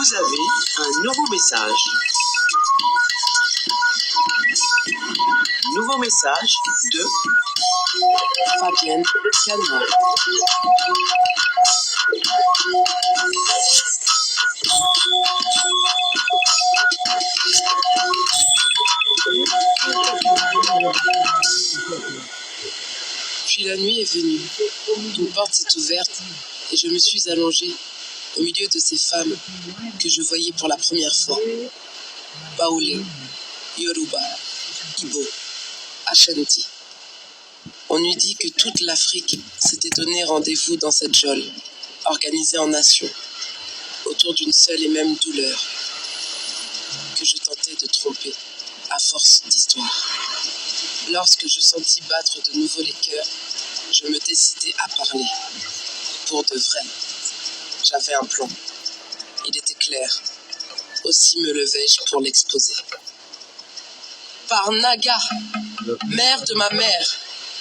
Vous avez un nouveau message. Nouveau message de Fabienne Canois. Puis la nuit est venue. Une porte s'est ouverte et je me suis allongée au milieu de ces femmes que je voyais pour la première fois. Baoulé, Yoruba, Ibo, Ashanti. On eût dit que toute l'Afrique s'était donné rendez-vous dans cette geôle, organisée en nations, autour d'une seule et même douleur, que je tentais de tromper à force d'histoire. Lorsque je sentis battre de nouveau les cœurs, je me décidai à parler. Pour de vrai, j'avais un plan. Il était clair. Aussi me levai-je pour l'exposer. Par Naga, mère de ma mère,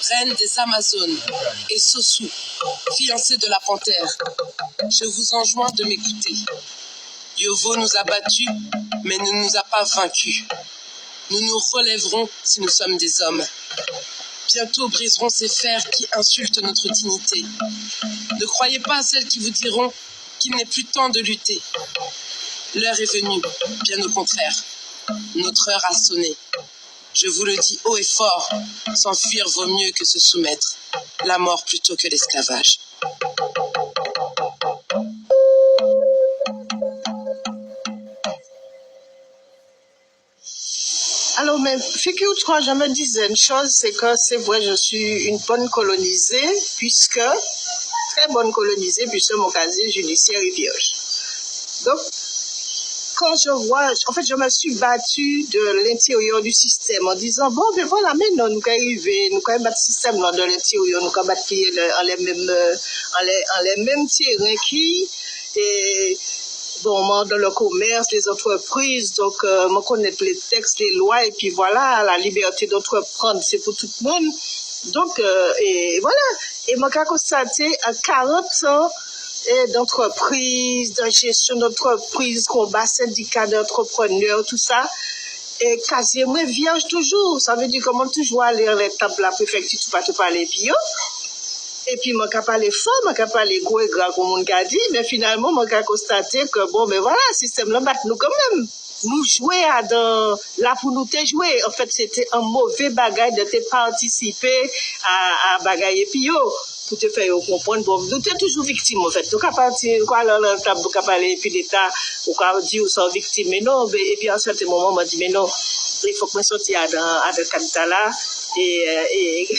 reine des Amazones, et Sossou, fiancée de la panthère, je vous enjoins de m'écouter. Yovo nous a battus, mais ne nous a pas vaincus. Nous nous relèverons si nous sommes des hommes. Bientôt briseront ces fers qui insultent notre dignité. Ne croyez pas à celles qui vous diront qu'il n'est plus temps de lutter. L'heure est venue, bien au contraire. Notre heure a sonné. Je vous le dis haut et fort, s'enfuir vaut mieux que se soumettre. La mort plutôt que l'esclavage. Alors, mais figure-toi, je me disais une chose, c'est que c'est vrai, je suis une bonne colonisée, très bonne colonisée, puisque mon casier judiciaire est vierge. Donc, quand je vois, en fait, je me suis battue de l'intérieur du système en disant, bon, ben voilà, mais non, nous allons arriver, nous allons battre le système là, de l'intérieur, nous allons battre en les mêmes terrains qui, et, bon, dans le commerce, les entreprises, donc, me connaître les textes, les lois, et puis voilà, la liberté d'entreprendre, c'est pour tout le monde. Donc, et voilà. Et moi, j'ai constaté à 40 ans d'entreprise, de gestion d'entreprise, combat syndicat d'entrepreneurs, tout ça, et quasiment vierge toujours. Ça veut dire comment toujours aller à l'étape de la préfecture, tu vas te parler bio. Et puis, moi, je parle fort, moi, je parle gros et grand, comme on a dit, mais finalement, moi, j'ai constaté que, bon, mais voilà, le système là, nous quand même. Nous jouer là pour nous te jouer. En fait, c'était un mauvais bagage de te participer à bagaille pio pour te faire comprendre. Bon, nous sommes toujours victimes, en fait. Donc, à partir de quoi, là, on peut parler, puis l'État, on peut dire qu'on sont victimes. Mais non, et puis, à un certain moment, on m'a dit, mais non, il faut que je sorte à de candidat là. Et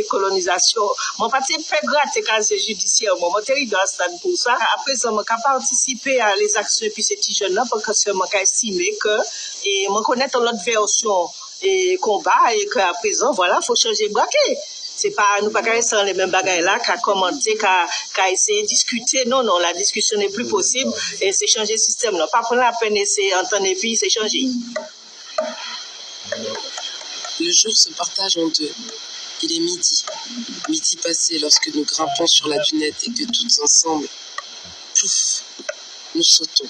colonisation. Mon parti fait gratter casier judiciaire. Mon terrible dans stade pour ça. Après ça, moi, j'ai participé à les actions puis ces petits jeunes là parce que moi, j'ai estimé que et moi connaître l'autre version et combat et qu'à présent, voilà, faut changer de braquet. C'est pas, nous pas rester dans les mêmes bagages là, qu'à commenter, qu'à essayer de discuter. Non, non, la discussion n'est plus possible et c'est changer le système là. Pas prendre la peine et c'est entendre et puis c'est changer. Le jour se partage en deux. Il est midi. Midi passé lorsque nous grimpons sur la dunette et que toutes ensemble, plouf, nous sautons.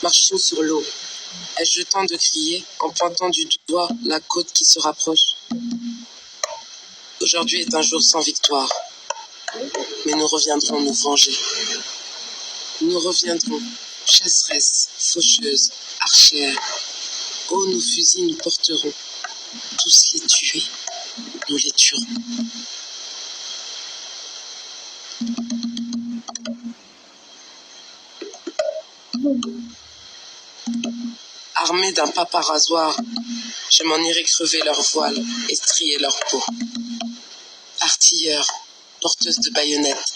Marchons sur l'eau. Ai-je le temps de crier en pointant du doigt la côte qui se rapproche? Aujourd'hui est un jour sans victoire. Mais nous reviendrons nous venger. Nous reviendrons, chasseresses, faucheuses, archères. Oh, nos fusils nous porteront. Tous les tuer, nous les tuerons. Armé d'un pape rasoir, je m'en irai crever leurs voiles et strier leur peau. Artilleurs, porteuses de baïonnettes,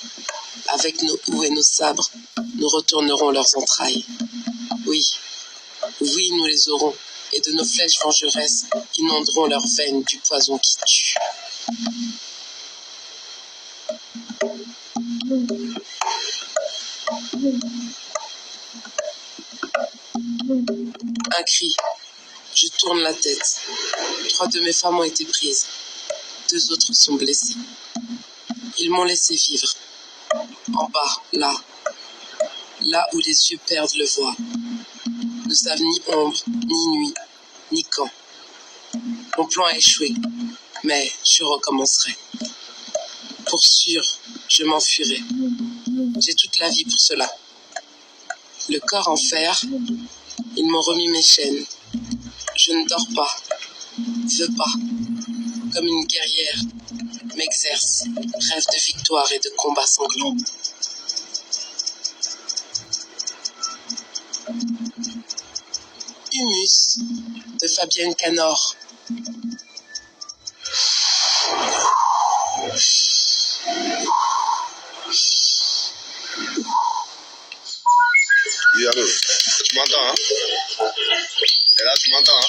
avec nos houes et nos sabres, nous retournerons leurs entrailles. Oui, oui, nous les aurons. Et de nos flèches vengeresses inonderont leurs veines du poison qui tue. Un cri. Je tourne la tête. 3 de mes femmes ont été prises. 2 autres sont blessées. Ils m'ont laissé vivre. En bas, là. là où les yeux perdent le voie, ne savent ni ombre, ni nuit, ni camp. Mon plan a échoué, mais je recommencerai. Pour sûr, je m'enfuirai. J'ai toute la vie pour cela. Le corps en fer, ils m'ont remis mes chaînes. Je ne dors pas, veux pas, comme une guerrière, m'exerce, rêve de victoire et de combats sanglants. Humus, de Fabienne Canor. Oui, allô, tu m'entends, hein? Et là, tu m'entends, hein?